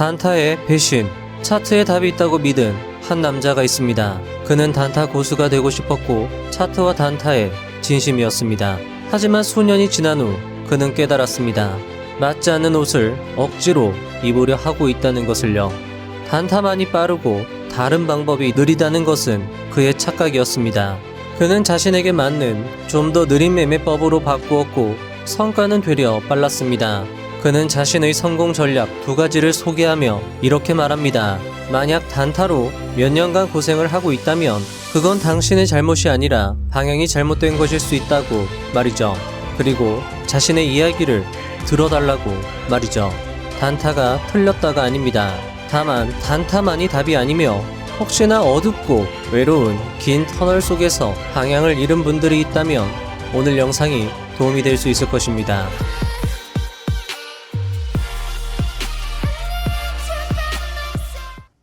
단타의 배신, 차트에 답이 있다고 믿은 한 남자가 있습니다. 그는 단타 고수가 되고 싶었고 차트와 단타에 진심이었습니다. 하지만 수년이 지난 후 그는 깨달았습니다. 맞지 않는 옷을 억지로 입으려 하고 있다는 것을요. 단타만이 빠르고 다른 방법이 느리다는 것은 그의 착각이었습니다. 그는 자신에게 맞는 좀 더 느린 매매법으로 바꾸었고 성과는 되려 빨랐습니다. 그는 자신의 성공 전략 2가지를 소개하며 이렇게 말합니다. 만약 단타로 몇 년간 고생을 하고 있다면 그건 당신의 잘못이 아니라 방향이 잘못된 것일 수 있다고 말이죠. 그리고 자신의 이야기를 들어달라고 말이죠. 단타가 틀렸다가 아닙니다. 다만 단타만이 답이 아니며 혹시나 어둡고 외로운 긴 터널 속에서 방향을 잃은 분들이 있다면 오늘 영상이 도움이 될 수 있을 것입니다.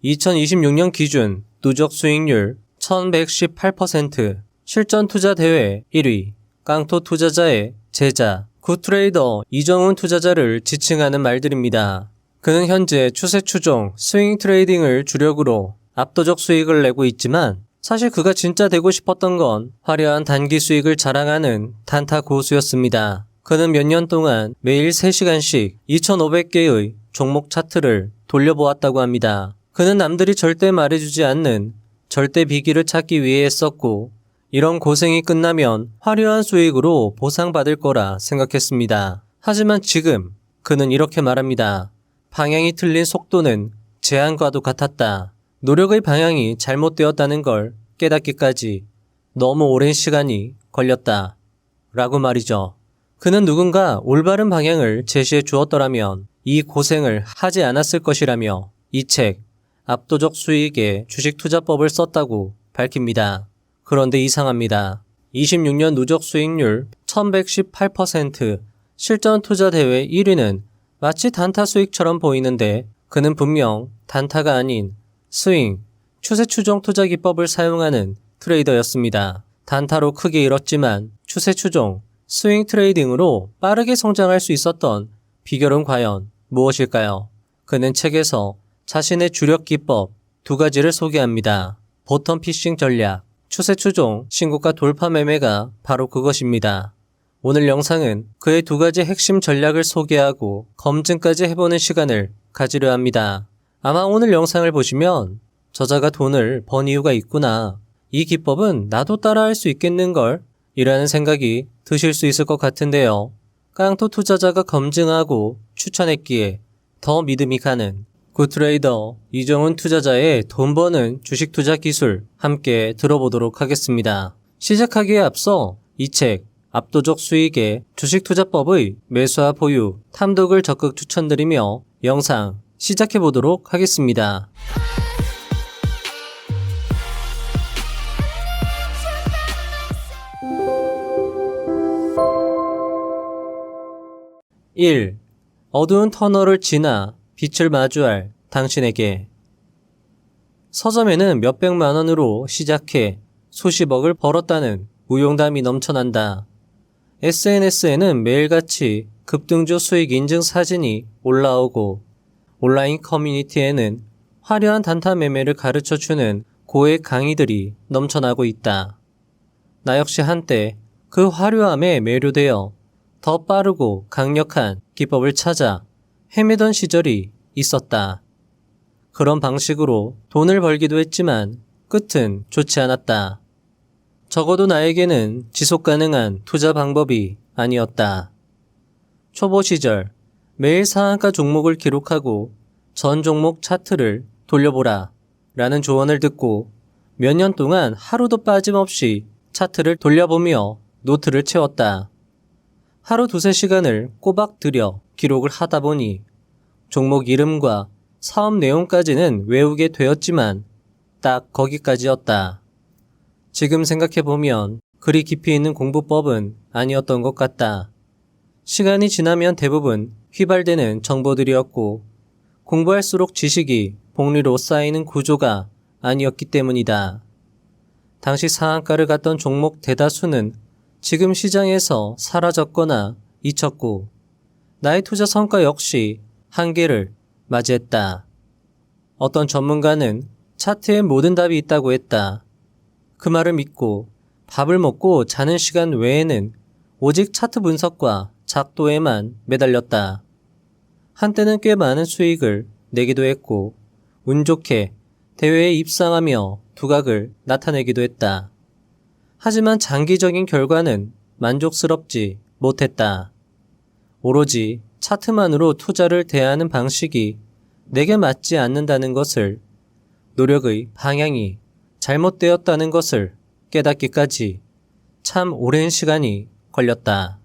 2026년 기준 누적 수익률 1118%, 실전 투자 대회 1위, 깡토 투자자의 제자, 굿트레이더 이정훈 투자자를 지칭하는 말들입니다. 그는 현재 추세 추종, 스윙 트레이딩을 주력으로 압도적 수익을 내고 있지만 사실 그가 진짜 되고 싶었던 건 화려한 단기 수익을 자랑하는 단타 고수였습니다. 그는 몇 년 동안 매일 3시간씩 2,500개의 종목 차트를 돌려보았다고 합니다. 그는 남들이 절대 말해주지 않는 절대 비기를 찾기 위해 했었고 이런 고생이 끝나면 화려한 수익으로 보상받을 거라 생각했습니다. 하지만 지금 그는 이렇게 말합니다. 방향이 틀린 속도는 재앙과도 같았다. 노력의 방향이 잘못되었다는 걸 깨닫기까지 너무 오랜 시간이 걸렸다. 라고 말이죠. 그는 누군가 올바른 방향을 제시해 주었더라면 이 고생을 하지 않았을 것이라며 이 책 압도적 수익의 주식 투자법을 썼다고 밝힙니다. 그런데 이상합니다. 26년 누적 수익률 1118%, 실전 투자 대회 1위는 마치 단타 수익처럼 보이는데 그는 분명 단타가 아닌 스윙, 추세 추종 투자 기법을 사용하는 트레이더였습니다. 단타로 크게 잃었지만 추세 추종, 스윙 트레이딩으로 빠르게 성장할 수 있었던 비결은 과연 무엇일까요? 그는 책에서 자신의 주력 기법 2가지를 소개합니다. 보텀 피싱 전략, 추세 추종, 신고가 돌파 매매가 바로 그것입니다. 오늘 영상은 그의 2가지 핵심 전략을 소개하고 검증까지 해보는 시간을 가지려 합니다. 아마 오늘 영상을 보시면 저자가 돈을 번 이유가 있구나. 이 기법은 나도 따라할 수 있겠는걸? 이라는 생각이 드실 수 있을 것 같은데요. 깡토 투자자가 검증하고 추천했기에 더 믿음이 가는 굿트레이더 이정훈 투자자의 돈 버는 주식 투자 기술 함께 들어보도록 하겠습니다. 시작하기에 앞서 이 책 압도적 수익의 주식 투자법의 매수와 보유, 탐독을 적극 추천드리며 영상 시작해 보도록 하겠습니다. (1) 어두운 터널을 지나 빛을 마주할 당신에게. 서점에는 몇백만 원으로 시작해 수십억을 벌었다는 무용담이 넘쳐난다. SNS에는 매일같이 급등주 수익 인증 사진이 올라오고 온라인 커뮤니티에는 화려한 단타 매매를 가르쳐주는 고액 강의들이 넘쳐나고 있다. 나 역시 한때 그 화려함에 매료되어 더 빠르고 강력한 기법을 찾아 헤매던 시절이 있었다. 그런 방식으로 돈을 벌기도 했지만 끝은 좋지 않았다. 적어도 나에게는 지속 가능한 투자 방법이 아니었다. 초보 시절 매일 상한가 종목을 기록하고 전 종목 차트를 돌려보라 라는 조언을 듣고 몇 년 동안 하루도 빠짐없이 차트를 돌려보며 노트를 채웠다. 하루 2~3시간을 꼬박 들여 기록을 하다 보니 종목 이름과 사업 내용까지는 외우게 되었지만 딱 거기까지였다. 지금 생각해보면 그리 깊이 있는 공부법은 아니었던 것 같다. 시간이 지나면 대부분 휘발되는 정보들이었고 공부할수록 지식이 복리로 쌓이는 구조가 아니었기 때문이다. 당시 상한가를 갔던 종목 대다수는 지금 시장에서 사라졌거나 잊혔고 나의 투자 성과 역시 한계를 맞이했다. 어떤 전문가는 차트에 모든 답이 있다고 했다. 그 말을 믿고 밥을 먹고 자는 시간 외에는 오직 차트 분석과 작도에만 매달렸다. 한때는 꽤 많은 수익을 내기도 했고 운 좋게 대회에 입상하며 두각을 나타내기도 했다. 하지만 장기적인 결과는 만족스럽지 못했다. 오로지 차트만으로 투자를 대하는 방식이 내게 맞지 않는다는 것을, 노력의 방향이 잘못되었다는 것을 깨닫기까지 참 오랜 시간이 걸렸다.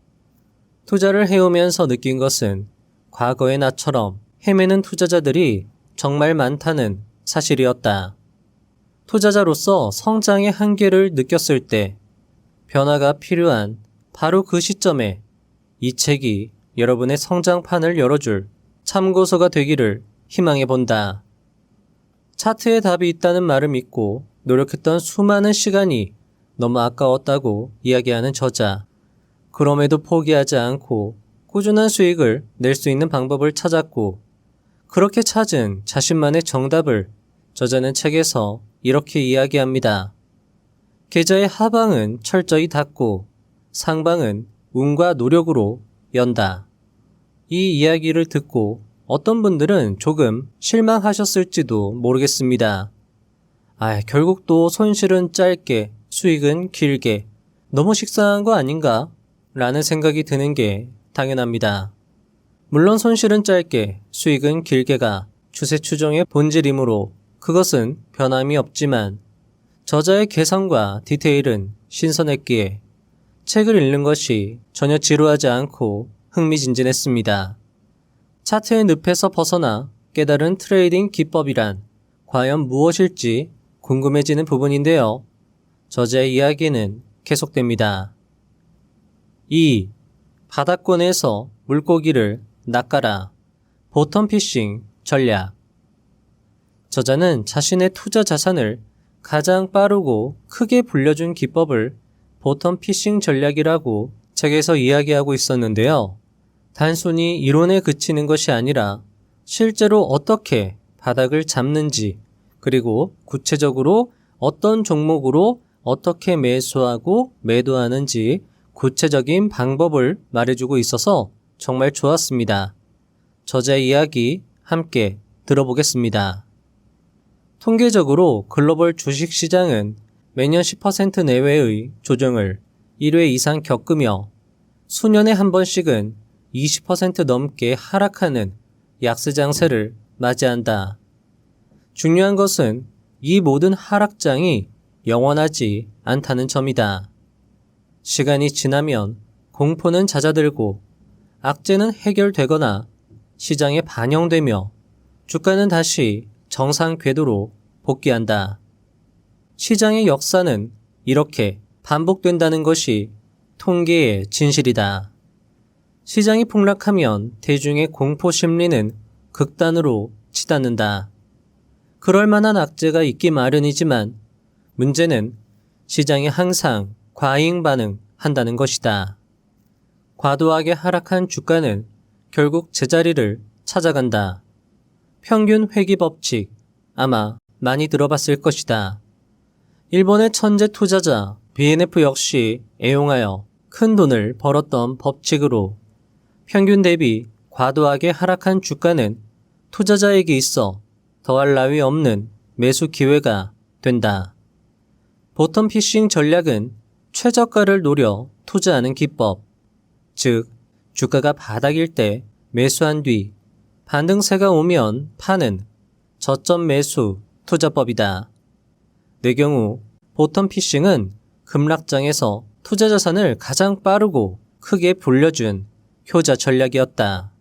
투자를 해오면서 느낀 것은 과거의 나처럼 헤매는 투자자들이 정말 많다는 사실이었다. 투자자로서 성장의 한계를 느꼈을 때 변화가 필요한 바로 그 시점에 이 책이 여러분의 성장판을 열어줄 참고서가 되기를 희망해 본다. 차트에 답이 있다는 말을 믿고 노력했던 수많은 시간이 너무 아까웠다고 이야기하는 저자. 그럼에도 포기하지 않고 꾸준한 수익을 낼 수 있는 방법을 찾았고, 그렇게 찾은 자신만의 정답을 저자는 책에서 이렇게 이야기합니다. 계좌의 하방은 철저히 닫고 상방은 운과 노력으로 연다. 이 이야기를 듣고 어떤 분들은 조금 실망하셨을지도 모르겠습니다. 결국 또 손실은 짧게, 수익은 길게, 너무 식상한 거 아닌가? 라는 생각이 드는 게 당연합니다. 물론 손실은 짧게, 수익은 길게가 추세 추종의 본질이므로 그것은 변함이 없지만 저자의 개성과 디테일은 신선했기에 책을 읽는 것이 전혀 지루하지 않고 흥미진진했습니다. 차트의 늪에서 벗어나 깨달은 트레이딩 기법이란 과연 무엇일지 궁금해지는 부분인데요. 저자의 이야기는 계속됩니다. 2. 바닥권에서 물고기를 낚아라. 보텀 피싱 전략. 저자는 자신의 투자 자산을 가장 빠르고 크게 불려준 기법을 보텀 피싱 전략이라고 책에서 이야기하고 있었는데요. 단순히 이론에 그치는 것이 아니라 실제로 어떻게 바닥을 잡는지, 그리고 구체적으로 어떤 종목으로 어떻게 매수하고 매도하는지 구체적인 방법을 말해주고 있어서 정말 좋았습니다. 저자의 이야기 함께 들어보겠습니다. 통계적으로 글로벌 주식시장은 매년 10% 내외의 조정을 1회 이상 겪으며 수년에 한 번씩은 20% 넘게 하락하는 약세장세를 맞이한다. 중요한 것은 이 모든 하락장이 영원하지 않다는 점이다. 시간이 지나면 공포는 잦아들고 악재는 해결되거나 시장에 반영되며 주가는 다시 정상 궤도로 복귀한다. 시장의 역사는 이렇게 반복된다는 것이 통계의 진실이다. 시장이 폭락하면 대중의 공포 심리는 극단으로 치닫는다. 그럴 만한 악재가 있기 마련이지만 문제는 시장이 항상 과잉 반응한다는 것이다. 과도하게 하락한 주가는 결국 제자리를 찾아간다. 평균 회귀 법칙, 아마 많이 들어봤을 것이다. 일본의 천재 투자자 BNF 역시 애용하여 큰 돈을 벌었던 법칙으로 평균 대비 과도하게 하락한 주가는 투자자에게 있어 더할 나위 없는 매수 기회가 된다. 보텀 피싱 전략은 최저가를 노려 투자하는 기법, 즉 주가가 바닥일 때 매수한 뒤 반등세가 오면 파는 저점 매수 투자법이다. 내 경우 보텀 피싱은 급락장에서 투자 자산을 가장 빠르고 크게 불려준 효자 전략이었다.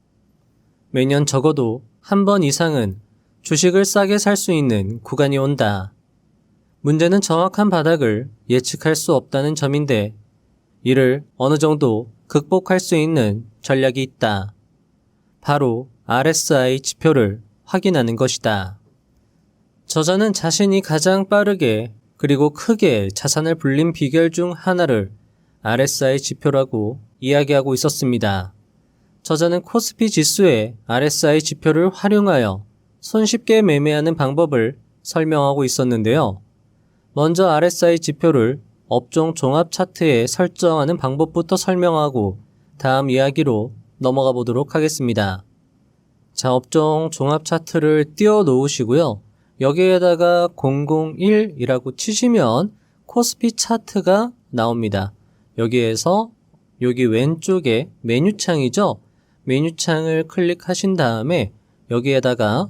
매년 적어도 한 번 이상은 주식을 싸게 살 수 있는 구간이 온다. 문제는 정확한 바닥을 예측할 수 없다는 점인데 이를 어느 정도 극복할 수 있는 전략이 있다. 바로 RSI 지표를 확인하는 것이다. 저자는 자신이 가장 빠르게 그리고 크게 자산을 불린 비결 중 하나를 RSI 지표라고 이야기하고 있었습니다. 저자는 코스피 지수의 RSI 지표를 활용하여 손쉽게 매매하는 방법을 설명하고 있었는데요. 먼저 RSI 지표를 업종 종합 차트에 설정하는 방법부터 설명하고 다음 이야기로 넘어가 보도록 하겠습니다. 자, 업종 종합 차트를 띄워 놓으시고요. 여기에다가 001이라고 치시면 코스피 차트가 나옵니다. 여기에서 여기 왼쪽에 메뉴창이죠. 메뉴창을 클릭하신 다음에 여기에다가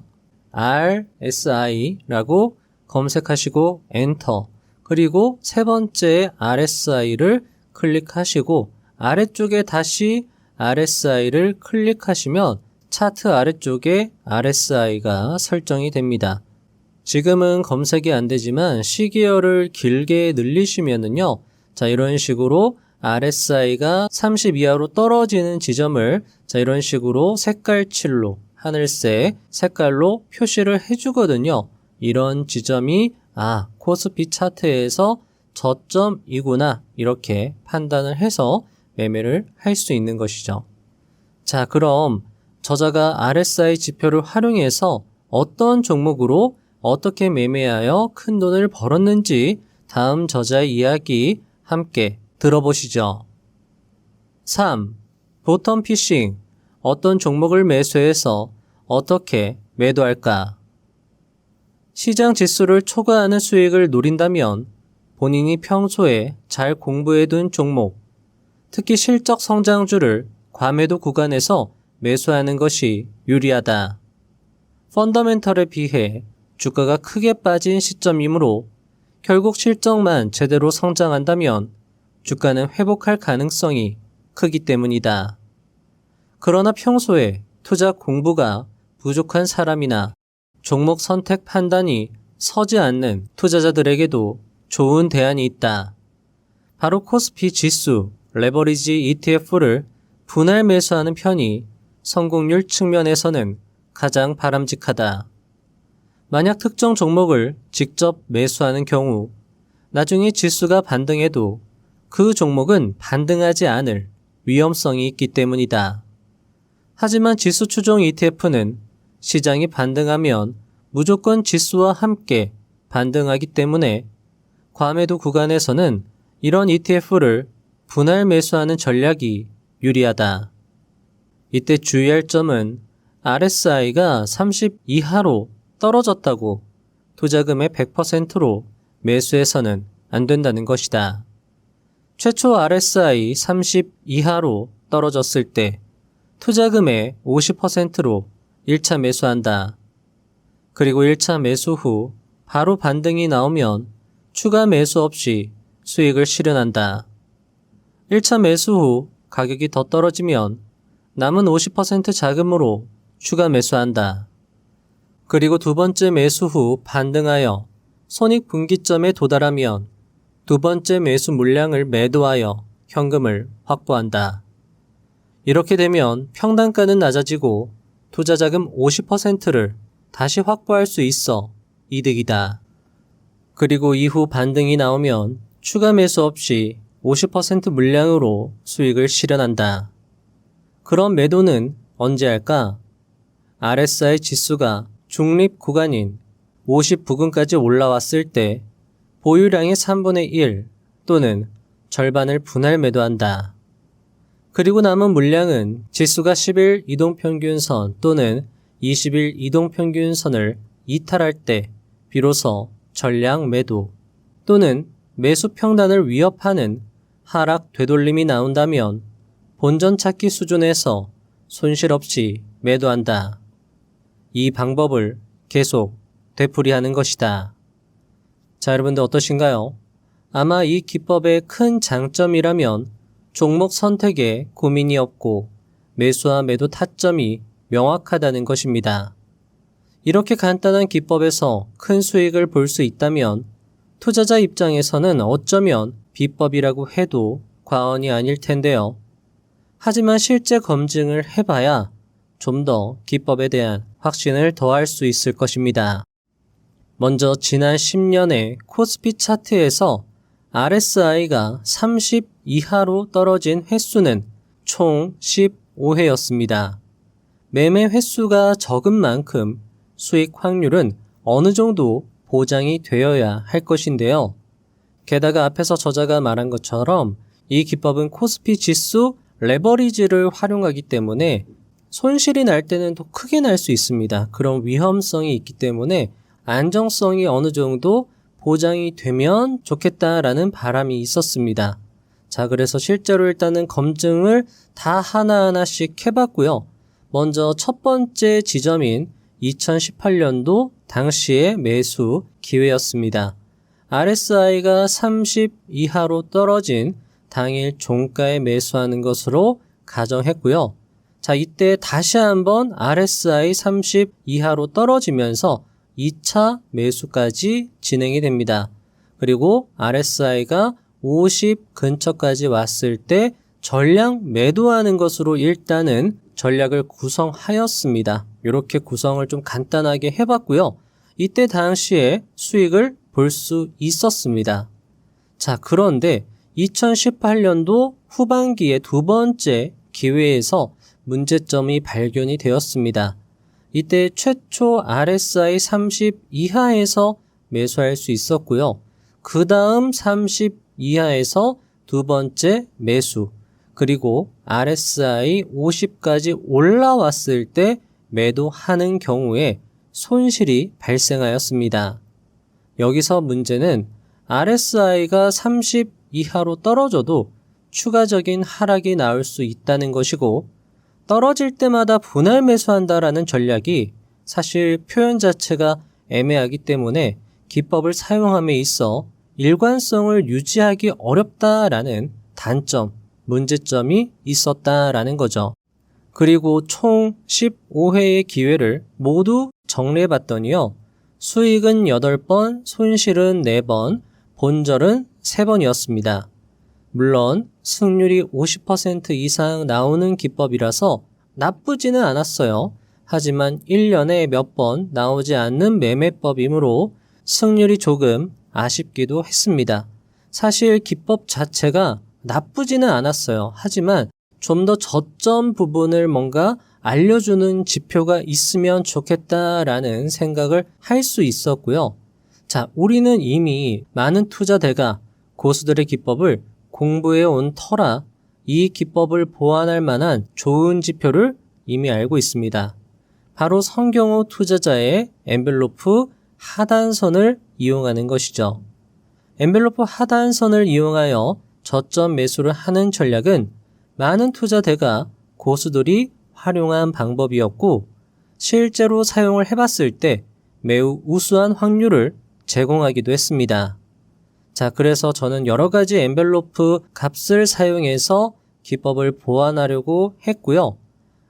RSI라고 검색하시고 엔터, 그리고 세 번째 RSI를 클릭하시고 아래쪽에 다시 RSI를 클릭하시면 차트 아래쪽에 RSI가 설정이 됩니다. 지금은 검색이 안 되지만 시계열을 길게 늘리시면은요, 자, 이런 식으로 RSI가 30 이하로 떨어지는 지점을 자, 이런 식으로 색깔칠로, 하늘색 색깔로 표시를 해주거든요. 이런 지점이 코스피 차트에서 저점이구나, 이렇게 판단을 해서 매매를 할 수 있는 것이죠. 자, 그럼 저자가 RSI 지표를 활용해서 어떤 종목으로 어떻게 매매하여 큰 돈을 벌었는지 다음 저자의 이야기 함께 들어보시죠. 3. 보텀 피싱. 어떤 종목을 매수해서 어떻게 매도할까? 시장 지수를 초과하는 수익을 노린다면 본인이 평소에 잘 공부해둔 종목, 특히 실적 성장주를 과매도 구간에서 매수하는 것이 유리하다. 펀더멘털에 비해 주가가 크게 빠진 시점이므로 결국 실적만 제대로 성장한다면 주가는 회복할 가능성이 크기 때문이다. 그러나 평소에 투자 공부가 부족한 사람이나 종목 선택 판단이 서지 않는 투자자들에게도 좋은 대안이 있다. 바로 코스피 지수 레버리지 ETF를 분할 매수하는 편이 성공률 측면에서는 가장 바람직하다. 만약 특정 종목을 직접 매수하는 경우 나중에 지수가 반등해도 그 종목은 반등하지 않을 위험성이 있기 때문이다. 하지만 지수 추종 ETF는 시장이 반등하면 무조건 지수와 함께 반등하기 때문에 과매도 구간에서는 이런 ETF를 분할 매수하는 전략이 유리하다. 이때 주의할 점은 RSI가 30 이하로 떨어졌다고 투자금의 100%로 매수해서는 안 된다는 것이다. 최초 RSI 30 이하로 떨어졌을 때 투자금의 50%로 1차 매수한다. 그리고 1차 매수 후 바로 반등이 나오면 추가 매수 없이 수익을 실현한다. 1차 매수 후 가격이 더 떨어지면 남은 50% 자금으로 추가 매수한다. 그리고 두 번째 매수 후 반등하여 손익분기점에 도달하면 두 번째 매수 물량을 매도하여 현금을 확보한다. 이렇게 되면 평단가는 낮아지고 투자자금 50%를 다시 확보할 수 있어 이득이다. 그리고 이후 반등이 나오면 추가 매수 없이 50% 물량으로 수익을 실현한다. 그럼 매도는 언제 할까? RSI 지수가 중립 구간인 50 부근까지 올라왔을 때 보유량의 3분의 1 또는 절반을 분할 매도한다. 그리고 남은 물량은 지수가 10일 이동평균선 또는 20일 이동평균선을 이탈할 때 비로소 전량 매도 또는 매수 평단을 위협하는 하락 되돌림이 나온다면 본전 찾기 수준에서 손실 없이 매도한다. 이 방법을 계속 되풀이하는 것이다. 자, 여러분들 어떠신가요? 아마 이 기법의 큰 장점이라면 종목 선택에 고민이 없고 매수와 매도 타점이 명확하다는 것입니다. 이렇게 간단한 기법에서 큰 수익을 볼 수 있다면 투자자 입장에서는 어쩌면 비법이라고 해도 과언이 아닐 텐데요. 하지만 실제 검증을 해봐야 좀 더 기법에 대한 확신을 더할 수 있을 것입니다. 먼저 지난 10년의 코스피 차트에서 RSI가 30 이하로 떨어진 횟수는 총 15회였습니다. 매매 횟수가 적은 만큼 수익 확률은 어느 정도 보장이 되어야 할 것인데요. 게다가 앞에서 저자가 말한 것처럼 이 기법은 코스피 지수 레버리지를 활용하기 때문에 손실이 날 때는 더 크게 날 수 있습니다. 그런 위험성이 있기 때문에 안정성이 어느 정도 보장이 되면 좋겠다라는 바람이 있었습니다. 자, 그래서 실제로 일단은 검증을 다 하나하나씩 해봤고요. 먼저 첫 번째 지점인 2018년도 당시의 매수 기회였습니다. RSI가 30 이하로 떨어진 당일 종가에 매수하는 것으로 가정했고요. 자, 이때 다시 한번 RSI 30 이하로 떨어지면서 2차 매수까지 진행이 됩니다. 그리고 RSI가 50 근처까지 왔을 때 전량 매도하는 것으로 일단은 전략을 구성하였습니다. 이렇게 구성을 좀 간단하게 해봤고요. 이때 당시에 수익을 볼 수 있었습니다. 자, 그런데 2018년도 후반기의 두 번째 기회에서 문제점이 발견이 되었습니다. 이때 최초 RSI 30 이하에서 매수할 수 있었고요. 그 다음 30 이하에서 두 번째 매수, 그리고 RSI 50까지 올라왔을 때 매도하는 경우에 손실이 발생하였습니다. 여기서 문제는 RSI가 30 이하로 떨어져도 추가적인 하락이 나올 수 있다는 것이고, 떨어질 때마다 분할 매수한다라는 전략이 사실 표현 자체가 애매하기 때문에 기법을 사용함에 있어 일관성을 유지하기 어렵다라는 단점, 문제점이 있었다라는 거죠. 그리고 총 15회의 기회를 모두 정리해 봤더니요. 수익은 8번, 손실은 4번, 본절은 3번이었습니다. 물론 승률이 50% 이상 나오는 기법이라서 나쁘지는 않았어요. 하지만 1년에 몇 번 나오지 않는 매매법이므로 승률이 조금 아쉽기도 했습니다. 사실 기법 자체가 나쁘지는 않았어요. 하지만 좀 더 저점 부분을 뭔가 알려주는 지표가 있으면 좋겠다라는 생각을 할 수 있었고요. 자, 우리는 이미 많은 투자대가 고수들의 기법을 공부해 온 터라 이 기법을 보완할 만한 좋은 지표를 이미 알고 있습니다. 바로 성경호 투자자의 엔벨로프 하단선을 이용하는 것이죠. 엔벨로프 하단선을 이용하여 저점 매수를 하는 전략은 많은 투자대가 고수들이 활용한 방법이었고, 실제로 사용을 해봤을 때 매우 우수한 확률을 제공하기도 했습니다. 자, 그래서 저는 여러 가지 엔벨로프 값을 사용해서 기법을 보완하려고 했고요.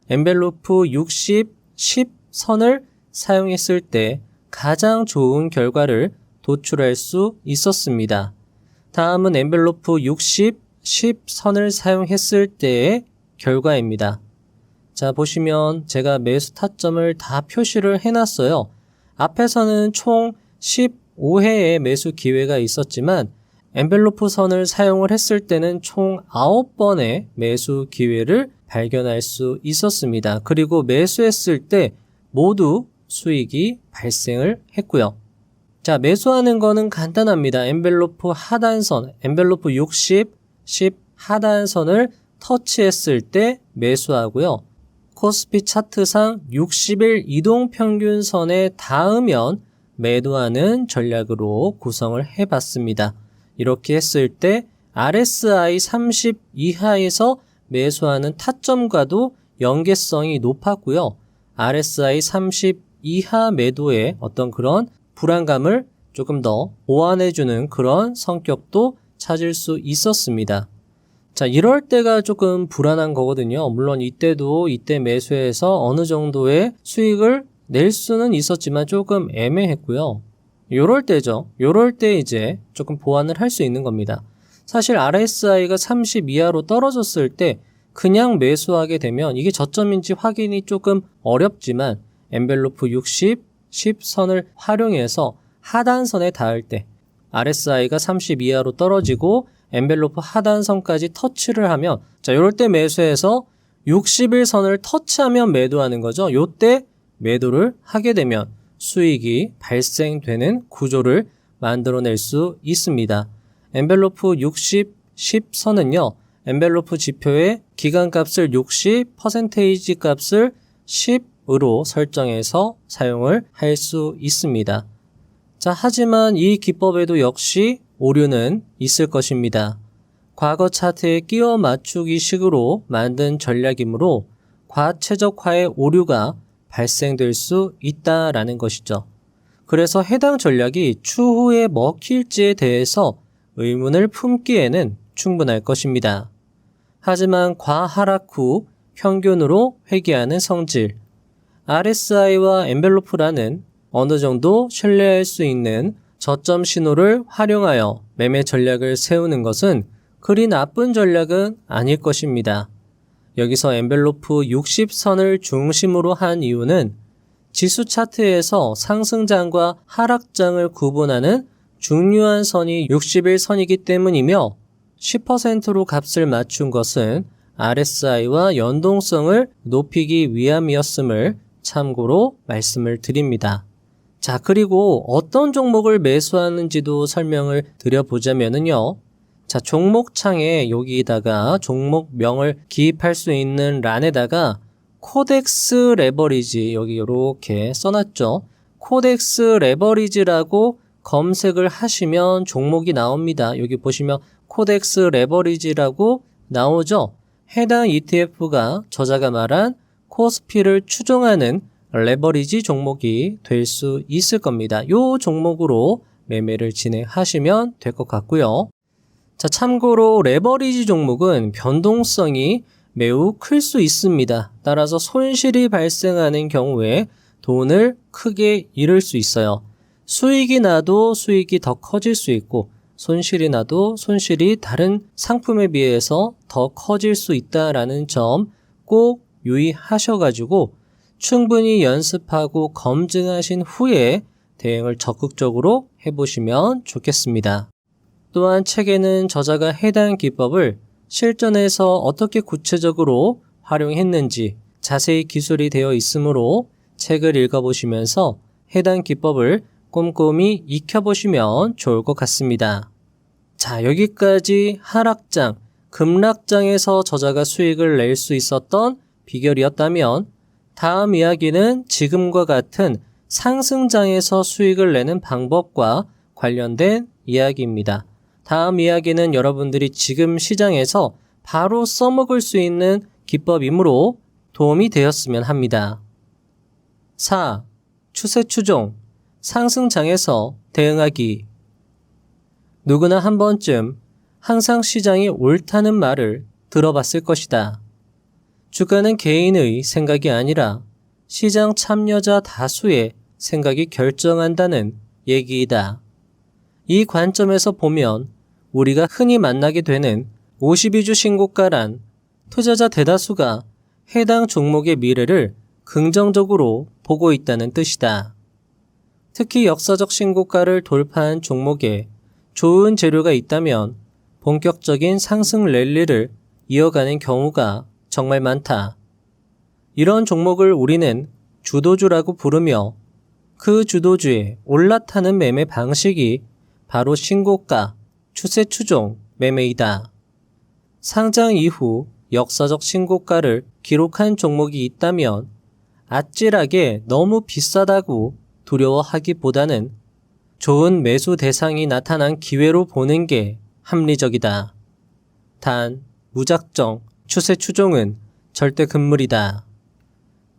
엔벨로프 60, 10 선을 사용했을 때 가장 좋은 결과를 도출할 수 있었습니다. 다음은 엔벨로프 60, 10 선을 사용했을 때의 결과입니다. 자, 보시면 제가 매수 타점을 다 표시를 해놨어요. 앞에서는 총 15회의 매수 기회가 있었지만 엔벨로프 선을 사용을 했을 때는 총 9번의 매수 기회를 발견할 수 있었습니다. 그리고 매수했을 때 모두 수익이 발생을 했고요. 자, 매수하는 거는 간단합니다. 엔벨로프 하단선, 엔벨로프 60, 10 하단선을 터치했을 때 매수하고요. 코스피 차트상 60일 이동평균선에 닿으면 매도하는 전략으로 구성을 해봤습니다. 이렇게 했을 때 RSI 30 이하에서 매수하는 타점과도 연계성이 높았고요. RSI 30 이하 매도의 어떤 그런 불안감을 조금 더 보완해주는 그런 성격도 찾을 수 있었습니다. 자, 이럴 때가 조금 불안한 거거든요. 물론 이때도 이때 매수해서 어느 정도의 수익을 낼 수는 있었지만 조금 애매했고요. 요럴 때죠. 요럴 때 이제 조금 보완을 할 수 있는 겁니다. 사실 RSI가 30 이하로 떨어졌을 때 그냥 매수하게 되면 이게 저점인지 확인이 조금 어렵지만 엔벨로프 60, 10선을 활용해서 하단선에 닿을 때 RSI가 30 이하로 떨어지고 엔벨로프 하단선까지 터치를 하면, 자, 요럴 때 매수해서 61선을 터치하면 매도하는 거죠. 요때 매도를 하게 되면 수익이 발생되는 구조를 만들어낼 수 있습니다. 엔벨로프 60, 10선은요. 엔벨로프 지표의 기간값을 60, 퍼센테이지 값을 10으로 설정해서 사용을 할 수 있습니다. 자, 하지만 이 기법에도 역시 오류는 있을 것입니다. 과거 차트에 끼워 맞추기 식으로 만든 전략이므로 과최적화의 오류가 발생될 수 있다라는 것이죠. 그래서 해당 전략이 추후에 먹힐지에 대해서 의문을 품기에는 충분할 것입니다. 하지만 과하락 후 평균으로 회귀하는 성질, RSI와 엔벨로프라는 어느 정도 신뢰할 수 있는 저점 신호를 활용하여 매매 전략을 세우는 것은 그리 나쁜 전략은 아닐 것입니다. 여기서 엔벨로프 60선을 중심으로 한 이유는 지수 차트에서 상승장과 하락장을 구분하는 중요한 선이 60일선이기 때문이며 10%로 값을 맞춘 것은 RSI와 연동성을 높이기 위함이었음을 참고로 말씀을 드립니다. 자, 그리고 어떤 종목을 매수하는지도 설명을 드려보자면요. 자, 종목창에 여기다가 종목명을 기입할 수 있는 란에다가 코덱스 레버리지 여기 이렇게 써놨죠. 코덱스 레버리지라고 검색을 하시면 종목이 나옵니다. 여기 보시면 코덱스 레버리지라고 나오죠. 해당 ETF가 저자가 말한 코스피를 추종하는 레버리지 종목이 될 수 있을 겁니다. 이 종목으로 매매를 진행하시면 될 것 같고요. 자, 참고로 레버리지 종목은 변동성이 매우 클 수 있습니다. 따라서 손실이 발생하는 경우에 돈을 크게 잃을 수 있어요. 수익이 나도 수익이 더 커질 수 있고 손실이 나도 손실이 다른 상품에 비해서 더 커질 수 있다라는 점 꼭 유의하셔가지고 충분히 연습하고 검증하신 후에 대응을 적극적으로 해보시면 좋겠습니다. 또한 책에는 저자가 해당 기법을 실전에서 어떻게 구체적으로 활용했는지 자세히 기술이 되어 있으므로 책을 읽어보시면서 해당 기법을 꼼꼼히 익혀보시면 좋을 것 같습니다. 자, 여기까지 하락장, 급락장에서 저자가 수익을 낼 수 있었던 비결이었다면 다음 이야기는 지금과 같은 상승장에서 수익을 내는 방법과 관련된 이야기입니다. 다음 이야기는 여러분들이 지금 시장에서 바로 써먹을 수 있는 기법이므로 도움이 되었으면 합니다. 4. 추세 추종, 상승장에서 대응하기. 누구나 한 번쯤 항상 시장이 옳다는 말을 들어봤을 것이다. 주가는 개인의 생각이 아니라 시장 참여자 다수의 생각이 결정한다는 얘기이다. 이 관점에서 보면 우리가 흔히 만나게 되는 52주 신고가란 투자자 대다수가 해당 종목의 미래를 긍정적으로 보고 있다는 뜻이다. 특히 역사적 신고가를 돌파한 종목에 좋은 재료가 있다면 본격적인 상승 랠리를 이어가는 경우가 정말 많다. 이런 종목을 우리는 주도주라고 부르며 그 주도주의 올라타는 매매 방식이 바로 신고가, 추세 추종 매매이다. 상장 이후 역사적 신고가를 기록한 종목이 있다면 아찔하게 너무 비싸다고 두려워하기보다는 좋은 매수 대상이 나타난 기회로 보는 게 합리적이다. 단, 무작정 추세 추종은 절대 금물이다.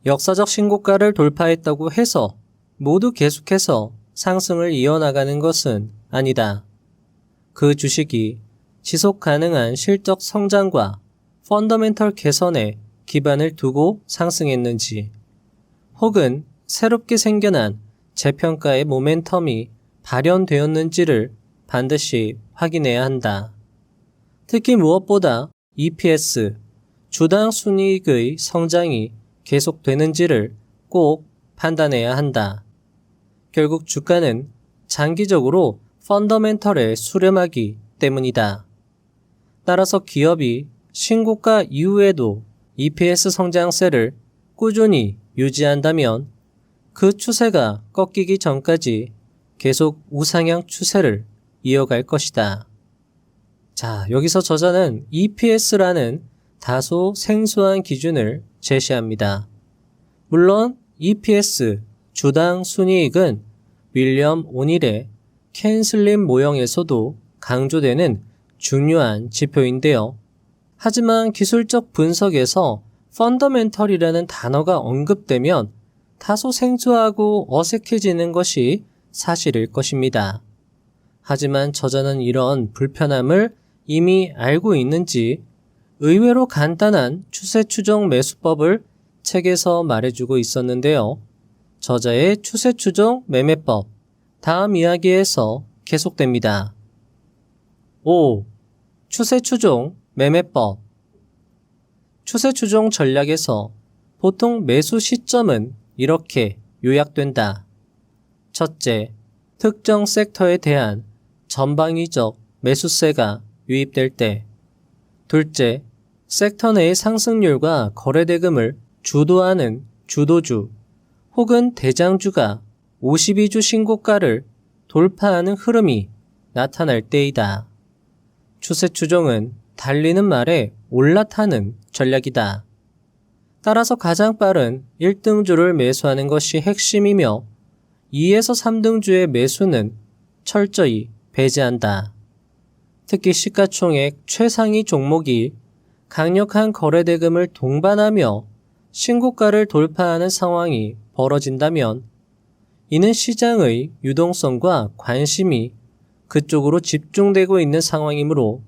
역사적 신고가를 돌파했다고 해서 모두 계속해서 상승을 이어나가는 것은 아니다. 그 주식이 지속 가능한 실적 성장과 펀더멘털 개선에 기반을 두고 상승했는지, 혹은 새롭게 생겨난 재평가의 모멘텀이 발현되었는지를 반드시 확인해야 한다. 특히 무엇보다 EPS, 주당 순이익의 성장이 계속되는지를 꼭 판단해야 한다. 결국 주가는 장기적으로 펀더멘털에 수렴하기 때문이다. 따라서 기업이 신고가 이후에도 EPS 성장세를 꾸준히 유지한다면 그 추세가 꺾이기 전까지 계속 우상향 추세를 이어갈 것이다. 자, 여기서 저자는 EPS라는 다소 생소한 기준을 제시합니다. 물론 EPS, 주당 순이익은 윌리엄 오닐의 캔슬림 모형에서도 강조되는 중요한 지표인데요. 하지만 기술적 분석에서 펀더멘털이라는 단어가 언급되면 다소 생소하고 어색해지는 것이 사실일 것입니다. 하지만 저자는 이런 불편함을 이미 알고 있는지 의외로 간단한 추세 추종 매수법을 책에서 말해주고 있었는데요. 저자의 추세 추종 매매법, 다음 이야기에서 계속됩니다. 5. 추세 추종 매매법. 추세 추종 전략에서 보통 매수 시점은 이렇게 요약된다. 첫째, 특정 섹터에 대한 전방위적 매수세가 유입될 때. 둘째, 섹터 내의 상승률과 거래대금을 주도하는 주도주 혹은 대장주가 52주 신고가를 돌파하는 흐름이 나타날 때이다. 추세 추종은 달리는 말에 올라타는 전략이다. 따라서 가장 빠른 1등주를 매수하는 것이 핵심이며 2에서 3등주의 매수는 철저히 배제한다. 특히 시가총액 최상위 종목이 강력한 거래대금을 동반하며 신고가를 돌파하는 상황이 벌어진다면 이는 시장의 유동성과 관심이 그쪽으로 집중되고 있는 상황이므로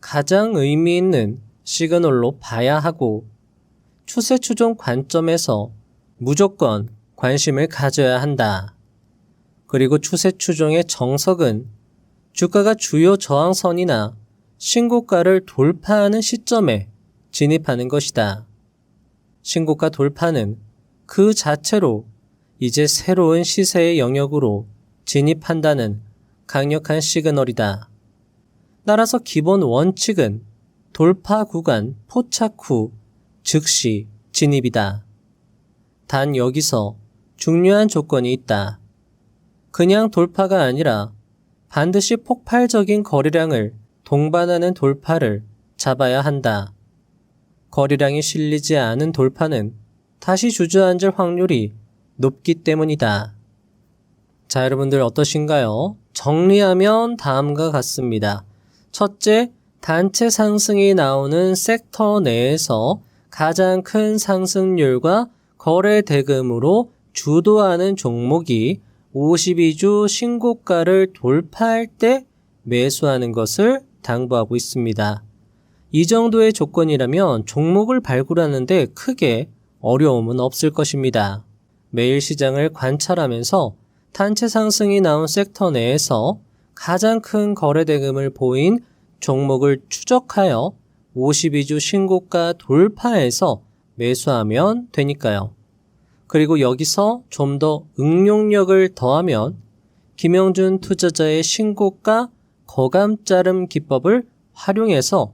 가장 의미 있는 시그널로 봐야 하고 추세 추종 관점에서 무조건 관심을 가져야 한다. 그리고 추세 추종의 정석은 주가가 주요 저항선이나 신고가를 돌파하는 시점에 진입하는 것이다. 신고가 돌파는 그 자체로 이제 새로운 시세의 영역으로 진입한다는 강력한 시그널이다. 따라서 기본 원칙은 돌파 구간 포착 후 즉시 진입이다. 단 여기서 중요한 조건이 있다. 그냥 돌파가 아니라 반드시 폭발적인 거래량을 동반하는 돌파를 잡아야 한다. 거래량이 실리지 않은 돌파는 다시 주저앉을 확률이 높기 때문이다. 자, 여러분들 어떠신가요? 정리하면 다음과 같습니다. 첫째, 단체 상승이 나오는 섹터 내에서 가장 큰 상승률과 거래 대금으로 주도하는 종목이 52주 신고가를 돌파할 때 매수하는 것을 당부하고 있습니다. 이 정도의 조건이라면 종목을 발굴하는데 크게 어려움은 없을 것입니다. 매일 시장을 관찰하면서 단체 상승이 나온 섹터 내에서 가장 큰 거래 대금을 보인 종목을 추적하여 52주 신고가 돌파해서 매수하면 되니까요. 그리고 여기서 좀 더 응용력을 더하면 김영준 투자자의 신고가 거감자름 기법을 활용해서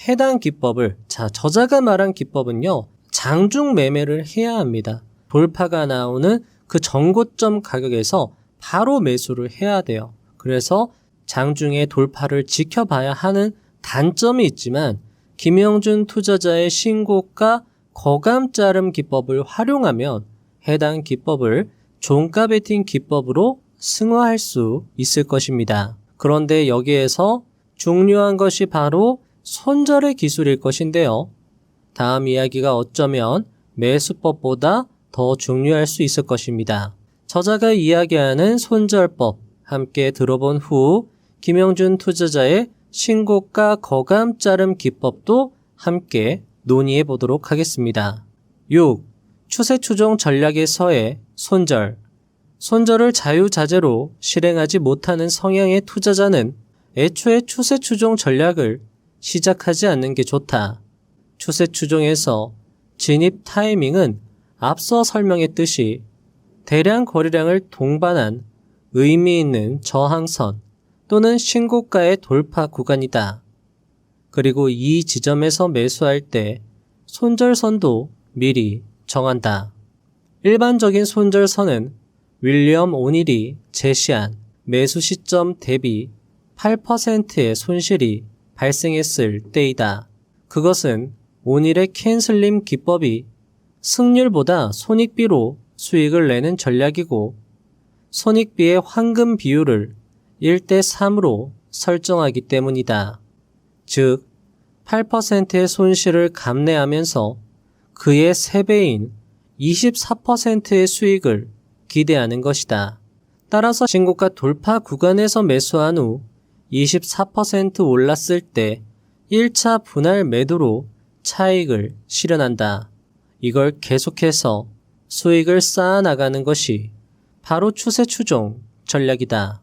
해당 기법을, 저자가 말한 기법은요, 장중 매매를 해야 합니다. 돌파가 나오는 그 전고점 가격에서 바로 매수를 해야 돼요. 그래서 장중에 돌파를 지켜봐야 하는 단점이 있지만 김영준 투자자의 신고가 거감자름 기법을 활용하면 해당 기법을 종가 베팅 기법으로 승화할 수 있을 것입니다. 그런데 여기에서 중요한 것이 바로 손절의 기술일 것인데요. 다음 이야기가 어쩌면 매수법보다 더 중요할 수 있을 것입니다. 저자가 이야기하는 손절법 함께 들어본 후 김영준 투자자의 신고가 거감자름 기법도 함께 논의해 보도록 하겠습니다. 6. 추세 추종 전략에서의 손절. 손절을 자유자재로 실행하지 못하는 성향의 투자자는 애초에 추세 추종 전략을 시작하지 않는 게 좋다. 추세 추종에서 진입 타이밍은 앞서 설명했듯이 대량 거래량을 동반한 의미 있는 저항선 또는 신고가의 돌파 구간이다. 그리고 이 지점에서 매수할 때 손절선도 미리 정한다. 일반적인 손절선은 윌리엄 오닐이 제시한 매수 시점 대비 8%의 손실이 발생했을 때이다. 그것은 오닐의 캔슬림 기법이 승률보다 손익비로 수익을 내는 전략이고 손익비의 황금 비율을 1대3으로 설정하기 때문이다. 즉, 8%의 손실을 감내하면서 그의 3배인 24%의 수익을 기대하는 것이다. 따라서 신고가 돌파 구간에서 매수한 후 24% 올랐을 때 1차 분할 매도로 차익을 실현한다. 이걸 계속해서 수익을 쌓아나가는 것이 바로 추세 추종 전략이다.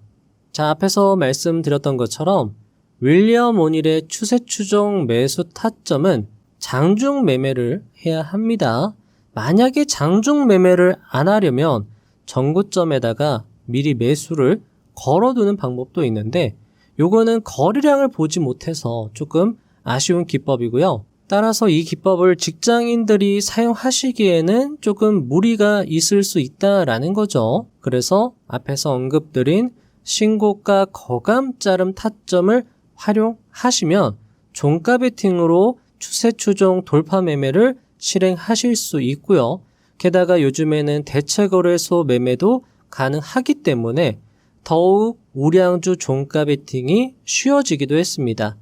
자, 앞에서 말씀드렸던 것처럼 윌리엄 오닐의 추세 추종 매수 타점은 장중 매매를 해야 합니다. 만약에 장중 매매를 안 하려면 전고점에다가 미리 매수를 걸어두는 방법도 있는데 요거는 거래량을 보지 못해서 조금 아쉬운 기법이고요. 따라서 이 기법을 직장인들이 사용하시기에는 조금 무리가 있을 수 있다라는 거죠. 그래서 앞에서 언급드린 신고가 거감자름 타점을 활용하시면 종가 베팅으로 추세 추종 돌파 매매를 실행하실 수 있고요. 게다가 요즘에는 대체거래소 매매도 가능하기 때문에 더욱 우량주 종가 베팅이 쉬워지기도 했습니다.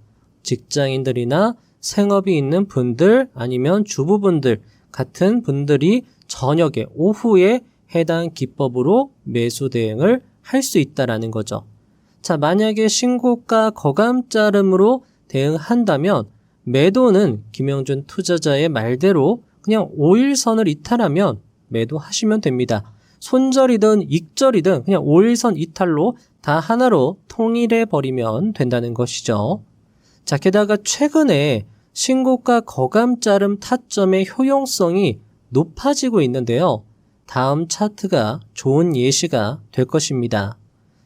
직장인들이나 생업이 있는 분들 아니면 주부분들 같은 분들이 저녁에 오후에 해당 기법으로 매수 대응을 할 수 있다라는 거죠. 자, 만약에 신고가 거감자름으로 대응한다면 매도는 김영준 투자자의 말대로 그냥 5일선을 이탈하면 매도하시면 됩니다. 손절이든 익절이든 그냥 5일선 이탈로 다 하나로 통일해 버리면 된다는 것이죠. 자, 게다가 최근에 신고가 거감자름 타점의 효용성이 높아지고 있는데요. 다음 차트가 좋은 예시가 될 것입니다.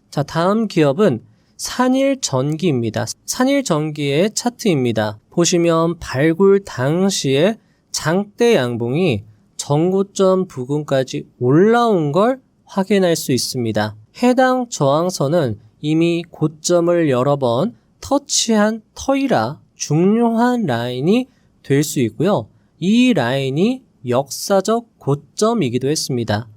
자, 다음 기업은 산일전기입니다. 산일전기의 차트입니다. 보시면 발굴 당시에 장대 양봉이 전고점 부근까지 올라온 걸 확인할 수 있습니다. 해당 저항선은 이미 고점을 여러 번 터치한 터이라 중요한 라인이 될 수 있고요. 이 라인이 역사적 고점이기도 했습니다.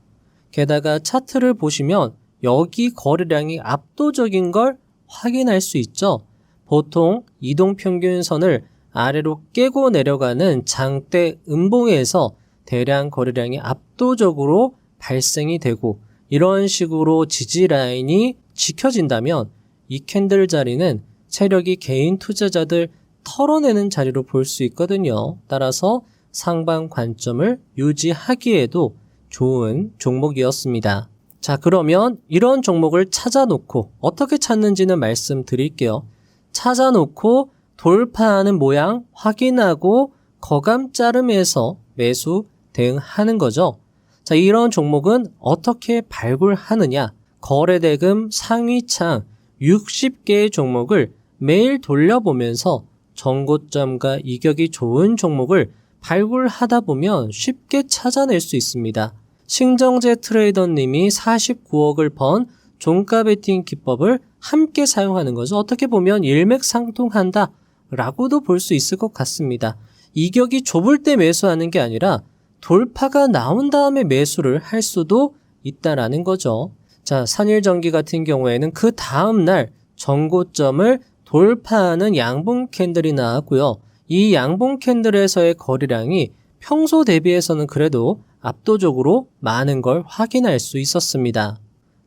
게다가 차트를 보시면 여기 거래량이 압도적인 걸 확인할 수 있죠. 보통 이동평균선을 아래로 깨고 내려가는 장대 음봉에서 대량 거래량이 압도적으로 발생이 되고 이런 식으로 지지 라인이 지켜진다면 이 캔들 자리는 세력이 개인 투자자들 털어내는 자리로 볼 수 있거든요. 따라서 상방 관점을 유지하기에도 좋은 종목이었습니다. 자, 그러면 이런 종목을 찾아놓고 어떻게 찾는지는 말씀드릴게요. 찾아놓고 돌파하는 모양 확인하고 거감자름에서 매수 대응하는 거죠. 자, 이런 종목은 어떻게 발굴하느냐? 거래대금 상위창 60개의 종목을 매일 돌려보면서 전고점과 이격이 좋은 종목을 발굴하다 보면 쉽게 찾아낼 수 있습니다. 신정재 트레이더님이 49억을 번 종가 베팅 기법을 함께 사용하는 거죠. 어떻게 보면 일맥상통한다 라고도 볼 수 있을 것 같습니다. 이격이 좁을 때 매수하는 게 아니라 돌파가 나온 다음에 매수를 할 수도 있다라는 거죠. 자, 산일전기 같은 경우에는 그 다음날 전고점을 돌파하는 양봉 캔들이 나왔고요. 이 양봉 캔들에서의 거래량이 평소 대비해서는 그래도 압도적으로 많은 걸 확인할 수 있었습니다.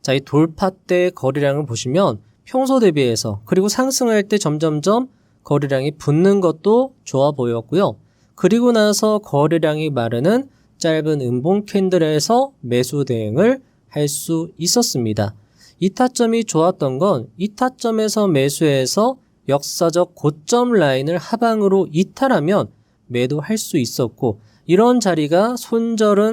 자, 이 돌파 때 거래량을 보시면 평소 대비해서 그리고 상승할 때 점점점 거래량이 붙는 것도 좋아 보였고요. 그리고 나서 거래량이 마르는 짧은 음봉 캔들에서 매수 대응을 할 수 있었습니다. 이 타점이 좋았던 건 이 타점에서 매수해서 역사적 고점 라인을 하방으로 이탈하면 매도할 수 있었고 이런 자리가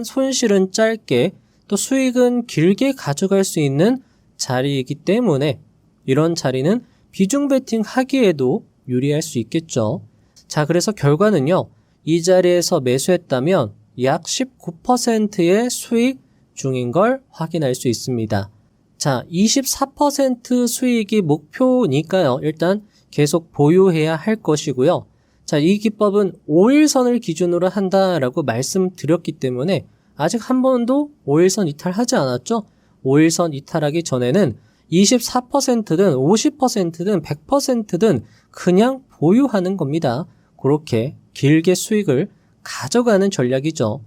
손실은 짧게 또 수익은 길게 가져갈 수 있는 자리이기 때문에 이런 자리는 비중 베팅 하기에도 유리할 수 있겠죠. 자, 그래서 결과는요. 이 자리에서 매수했다면 약 19%의 수익 중인 걸 확인할 수 있습니다. 자, 24% 수익이 목표니까요. 일단 계속 보유해야 할 것이고요. 자, 이 기법은 5일선을 기준으로 한다라고 말씀드렸기 때문에 아직 한 번도 5일선 이탈하지 않았죠? 5일선 이탈하기 전에는 24%든 50%든 100%든 그냥 보유하는 겁니다. 그렇게 길게 수익을 가져가는 전략이죠.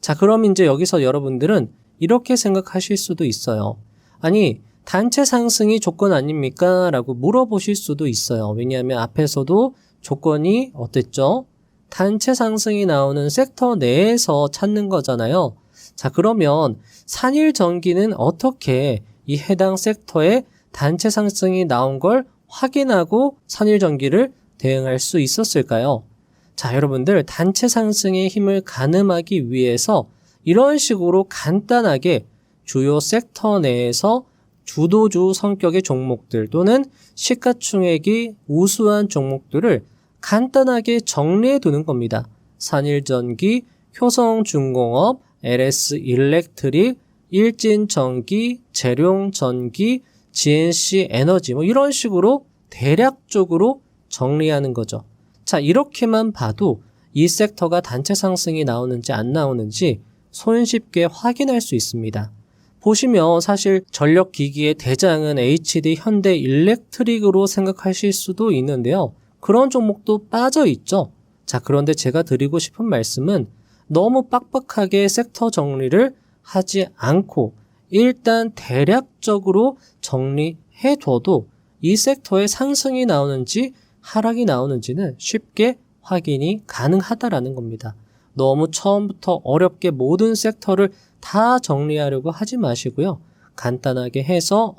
자, 그럼 이제 여기서 여러분들은 이렇게 생각하실 수도 있어요. 아니, 단체 상승이 조건 아닙니까? 라고 물어보실 수도 있어요. 왜냐하면 앞에서도 조건이 어땠죠? 단체 상승이 나오는 섹터 내에서 찾는 거잖아요. 자, 그러면 산일전기는 어떻게 이 해당 섹터에 단체 상승이 나온 걸 확인하고 산일전기를 대응할 수 있었을까요? 자, 여러분들 단체 상승의 힘을 가늠하기 위해서 이런 식으로 간단하게 주요 섹터 내에서 주도주 성격의 종목들 또는 시가총액이 우수한 종목들을 간단하게 정리해 두는 겁니다. 산일전기, 효성중공업, LS일렉트릭, 일진전기, 재룡전기, GNC에너지 이런 식으로 대략적으로 정리하는 거죠. 자, 이렇게만 봐도 이 섹터가 단체 상승이 나오는지 안 나오는지 손쉽게 확인할 수 있습니다. 보시면 사실 전력기기의 대장은 HD 현대일렉트릭으로 생각하실 수도 있는데요. 그런 종목도 빠져 있죠. 자, 그런데 제가 드리고 싶은 말씀은 너무 빡빡하게 섹터 정리를 하지 않고 일단 대략적으로 정리해둬도 이 섹터에 상승이 나오는지 하락이 나오는지는 쉽게 확인이 가능하다라는 겁니다. 너무 처음부터 어렵게 모든 섹터를 다 정리하려고 하지 마시고요. 간단하게 해서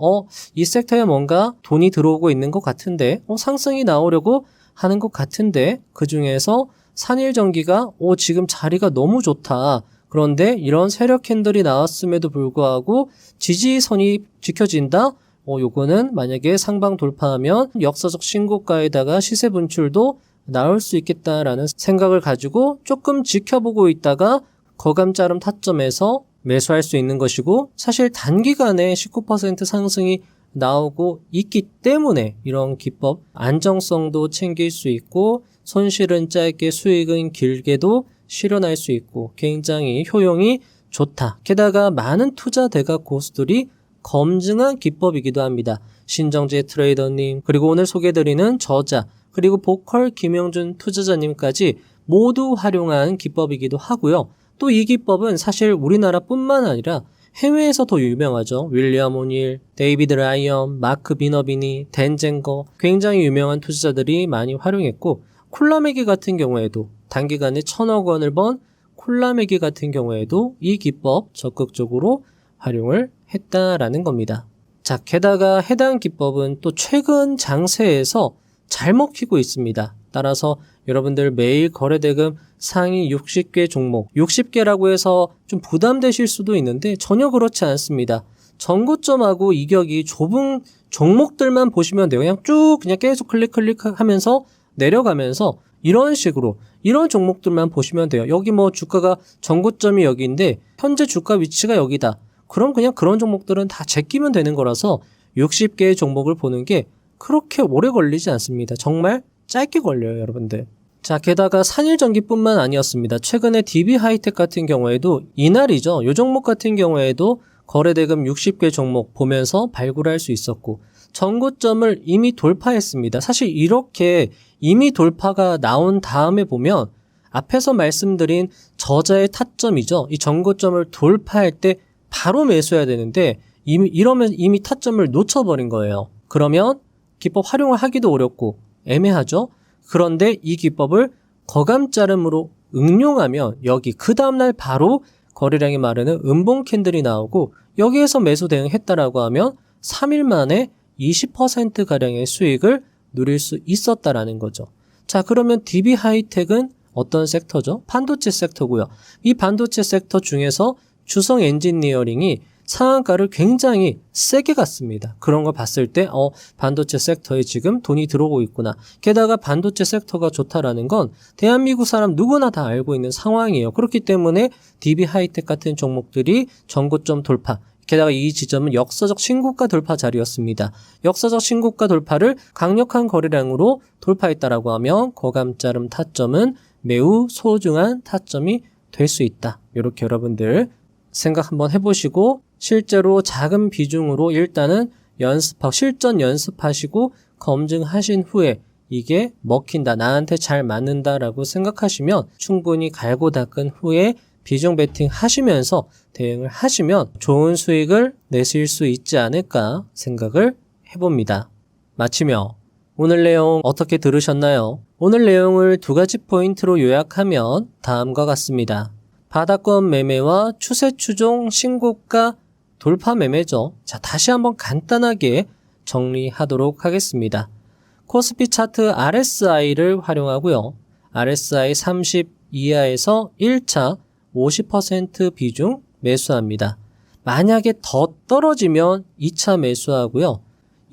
이 섹터에 뭔가 돈이 들어오고 있는 것 같은데 상승이 나오려고 하는 것 같은데 그중에서 산일전기가 지금 자리가 너무 좋다. 그런데 이런 세력 캔들이 나왔음에도 불구하고 지지선이 지켜진다? 요거는 만약에 상방 돌파하면 역사적 신고가에다가 시세 분출도 나올 수 있겠다라는 생각을 가지고 조금 지켜보고 있다가 거감자름 타점에서 매수할 수 있는 것이고 사실 단기간에 19% 상승이 나오고 있기 때문에 이런 기법 안정성도 챙길 수 있고 손실은 짧게 수익은 길게도 실현할 수 있고 굉장히 효용이 좋다. 게다가 많은 투자 대가 고수들이 검증한 기법이기도 합니다. 신정재 트레이더님 그리고 오늘 소개해드리는 저자 그리고 보컬 김영준 투자자님까지 모두 활용한 기법이기도 하고요. 또 이 기법은 사실 우리나라뿐만 아니라 해외에서 더 유명하죠. 윌리엄 오닐, 데이비드 라이언, 마크 비너비니, 댄 젠거 굉장히 유명한 투자자들이 많이 활용했고 콜라메기 같은 경우에도 단기간에 1,000억 원을 번 콜라메기 같은 경우에도 이 기법 적극적으로 활용을 했다라는 겁니다. 자, 게다가 해당 기법은 또 최근 장세에서 잘 먹히고 있습니다. 따라서 여러분들 매일 거래대금 상위 60개 종목, 60개라고 해서 좀 부담되실 수도 있는데 전혀 그렇지 않습니다. 전고점하고 이격이 좁은 종목들만 보시면 돼요. 그냥 계속 클릭하면서 내려가면서 이런 식으로 이런 종목들만 보시면 돼요. 여기 주가가 전고점이 여기인데 현재 주가 위치가 여기다. 그럼 그냥 그런 종목들은 다 제끼면 되는 거라서 60개의 종목을 보는 게 그렇게 오래 걸리지 않습니다. 정말 짧게 걸려요, 여러분들. 자, 게다가 산일전기뿐만 아니었습니다. 최근에 DB하이텍 같은 경우에도 이날이죠. 이 종목 같은 경우에도 거래대금 60개 종목 보면서 발굴할 수 있었고 전고점을 이미 돌파했습니다. 사실 이렇게 이미 돌파가 나온 다음에 보면 앞에서 말씀드린 저자의 타점이죠. 이 전고점을 돌파할 때 바로 매수해야 되는데 이러면 이미 타점을 놓쳐버린 거예요. 그러면 기법 활용을 하기도 어렵고 애매하죠. 그런데 이 기법을 거감자름으로 응용하면 여기 그 다음날 바로 거래량이 마르는 음봉 캔들이 나오고 여기에서 매수 대응했다라고 하면 3일 만에 20%가량의 수익을 누릴 수 있었다라는 거죠. 자, 그러면 DB하이텍은 어떤 섹터죠? 반도체 섹터고요. 이 반도체 섹터 중에서 주성 엔지니어링이 상한가를 굉장히 세게 갔습니다. 그런 걸 봤을 때 반도체 섹터에 지금 돈이 들어오고 있구나. 게다가 반도체 섹터가 좋다라는 건 대한민국 사람 누구나 다 알고 있는 상황이에요. 그렇기 때문에 DB 하이텍 같은 종목들이 전고점 돌파, 게다가 이 지점은 역사적 신고가 돌파 자리였습니다. 역사적 신고가 돌파를 강력한 거래량으로 돌파했다라고 하면 거감자름 타점은 매우 소중한 타점이 될 수 있다. 이렇게 여러분들 생각 한번 해보시고 실제로 작은 비중으로 일단은 실전 연습하시고 검증하신 후에 이게 먹힌다, 나한테 잘 맞는다라고 생각하시면 충분히 갈고 닦은 후에 비중 베팅 하시면서 대응을 하시면 좋은 수익을 내실 수 있지 않을까 생각을 해봅니다. 마치며 오늘 내용 어떻게 들으셨나요? 오늘 내용을 2가지 포인트로 요약하면 다음과 같습니다. 바닥권 매매와 추세 추종 신고가 돌파 매매죠. 자, 다시 한번 간단하게 정리하도록 하겠습니다. 코스피 차트 RSI를 활용하고요. RSI 30 이하에서 1차 50% 비중 매수합니다. 만약에 더 떨어지면 2차 매수하고요.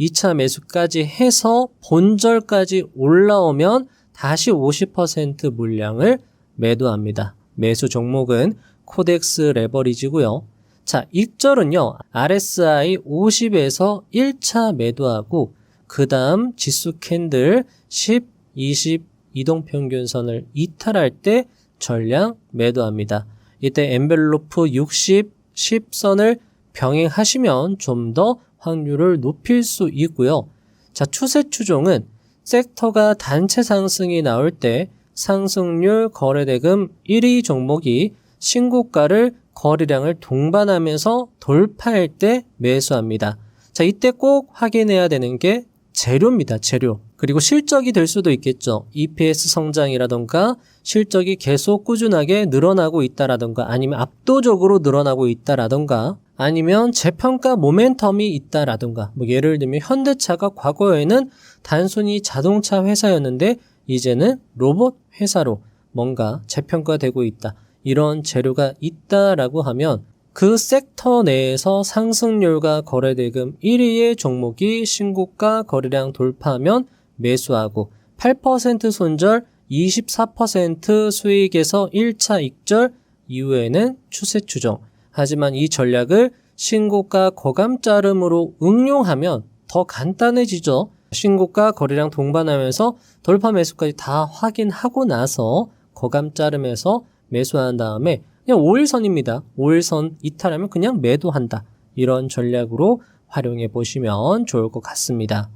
2차 매수까지 해서 본절까지 올라오면 다시 50% 물량을 매도합니다. 매수 종목은 코덱스 레버리지고요. 자, 익절은요. RSI 50에서 1차 매도하고 그 다음 지수 캔들 10, 20 이동평균선을 이탈할 때 전량 매도합니다. 이때 엔벨로프 60, 10선을 병행하시면 좀 더 확률을 높일 수 있고요. 자, 추세 추종은 섹터가 단체 상승이 나올 때 상승률 거래대금 1위 종목이 신고가를 거래량을 동반하면서 돌파할 때 매수합니다. 자, 이때 꼭 확인해야 되는 게 재료입니다. 재료. 그리고 실적이 될 수도 있겠죠. EPS 성장이라던가 실적이 계속 꾸준하게 늘어나고 있다라던가 아니면 압도적으로 늘어나고 있다라던가 아니면 재평가 모멘텀이 있다라던가 예를 들면 현대차가 과거에는 단순히 자동차 회사였는데 이제는 로봇 회사로 뭔가 재평가되고 있다. 이런 재료가 있다라고 하면 그 섹터 내에서 상승률과 거래대금 1위의 종목이 신고가 거래량 돌파하면 매수하고 8% 손절 24% 수익에서 1차 익절 이후에는 추세 추종. 하지만 이 전략을 신고가 거감자름으로 응용하면 더 간단해지죠. 신고가 거래량 동반하면서 돌파 매수까지 다 확인하고 나서 거감자름에서 매수한 다음에 그냥 5일선입니다. 5일선 이탈하면 그냥 매도한다. 이런 전략으로 활용해 보시면 좋을 것 같습니다.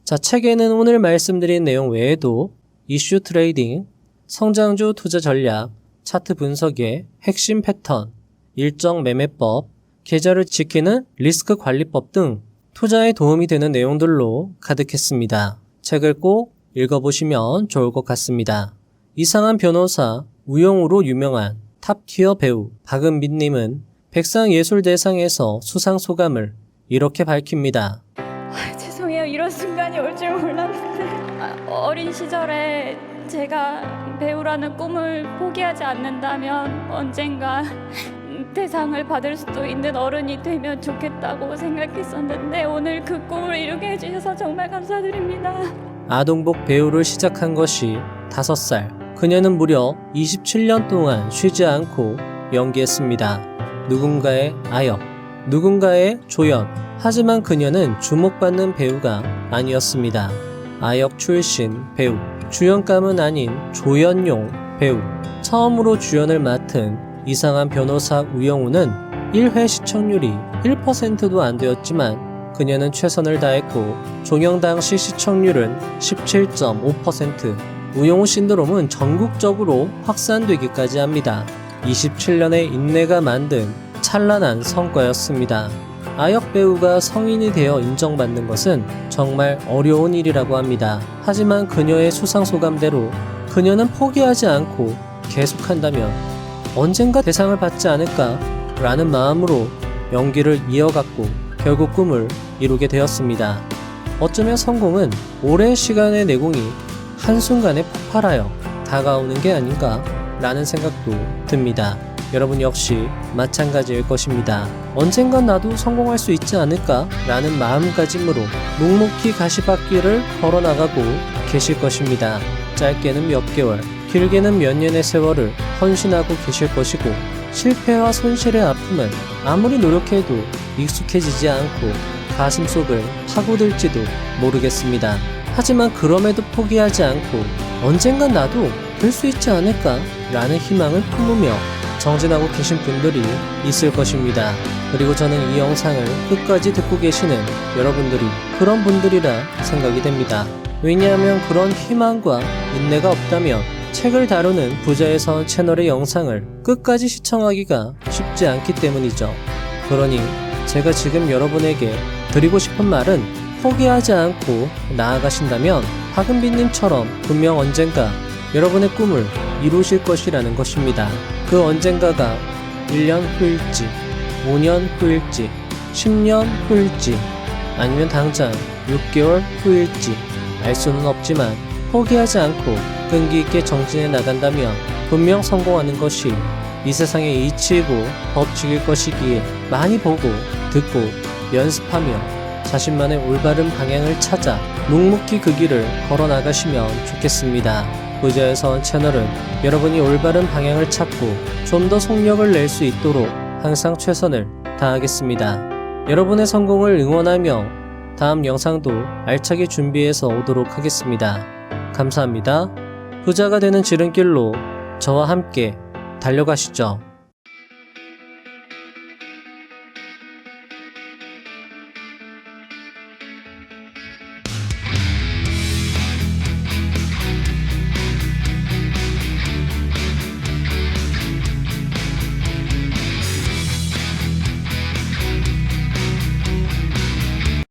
자, 책에는 오늘 말씀드린 내용 외에도 이슈 트레이딩, 성장주 투자 전략, 차트 분석의 핵심 패턴, 일정 매매법, 계좌를 지키는 리스크 관리법 등 투자에 도움이 되는 내용들로 가득했습니다. 책을 꼭 읽어보시면 좋을 것 같습니다. 이상한 변호사, 우영우로 유명한 탑티어 배우 박은빈님은 백상예술대상에서 수상 소감을 이렇게 밝힙니다. 죄송해요. 이런 순간이 올 줄 몰랐는데 어린 시절에 제가 배우라는 꿈을 포기하지 않는다면 언젠가 대상을 받을 수도 있는 어른이 되면 좋겠다고 생각했었는데 오늘 그 꿈을 이루게 해주셔서 정말 감사드립니다. 아동복 배우를 시작한 것이 5살. 그녀는 무려 27년 동안 쉬지 않고 연기했습니다. 누군가의 아역, 누군가의 조연. 하지만 그녀는 주목받는 배우가 아니었습니다. 아역 출신 배우, 주연감은 아닌 조연용 배우. 처음으로 주연을 맡은 이상한 변호사 우영우는 1회 시청률이 1%도 안 되었지만 그녀는 최선을 다했고 종영 당시 시청률은 17.5%. 우영우 신드롬은 전국적으로 확산되기까지 합니다. 27년의 인내가 만든 찬란한 성과였습니다. 아역 배우가 성인이 되어 인정받는 것은 정말 어려운 일이라고 합니다. 하지만 그녀의 수상소감대로 그녀는 포기하지 않고 계속한다면 언젠가 대상을 받지 않을까 라는 마음으로 연기를 이어갔고 결국 꿈을 이루게 되었습니다. 어쩌면 성공은 오랜 시간의 내공이 한순간에 폭발하여 다가오는 게 아닌가 라는 생각도 듭니다. 여러분 역시 마찬가지일 것입니다. 언젠간 나도 성공할 수 있지 않을까? 라는 마음가짐으로 묵묵히 가시밭길을 걸어나가고 계실 것입니다. 짧게는 몇 개월, 길게는 몇 년의 세월을 헌신하고 계실 것이고 실패와 손실의 아픔은 아무리 노력해도 익숙해지지 않고 가슴속을 파고들지도 모르겠습니다. 하지만 그럼에도 포기하지 않고 언젠간 나도 될 수 있지 않을까? 라는 희망을 품으며 정진하고 계신 분들이 있을 것입니다. 그리고 저는 이 영상을 끝까지 듣고 계시는 여러분들이 그런 분들이라 생각이 됩니다. 왜냐하면 그런 희망과 인내가 없다면 책을 다루는 부자의 선 채널의 영상을 끝까지 시청하기가 쉽지 않기 때문이죠. 그러니 제가 지금 여러분에게 드리고 싶은 말은 포기하지 않고 나아가신다면 박은빈님처럼 분명 언젠가 여러분의 꿈을 이루실 것이라는 것입니다. 그 언젠가가 1년 후일지, 5년 후일지, 10년 후일지, 아니면 당장 6개월 후일지 알 수는 없지만 포기하지 않고 끈기 있게 정진해 나간다면 분명 성공하는 것이 이 세상의 이치이고 법칙일 것이기에 많이 보고 듣고 연습하며 자신만의 올바른 방향을 찾아 묵묵히 그 길을 걸어 나가시면 좋겠습니다. 부자의 선 채널은 여러분이 올바른 방향을 찾고 좀 더 속력을 낼 수 있도록 항상 최선을 다하겠습니다. 여러분의 성공을 응원하며 다음 영상도 알차게 준비해서 오도록 하겠습니다. 감사합니다. 부자가 되는 지름길로 저와 함께 달려가시죠.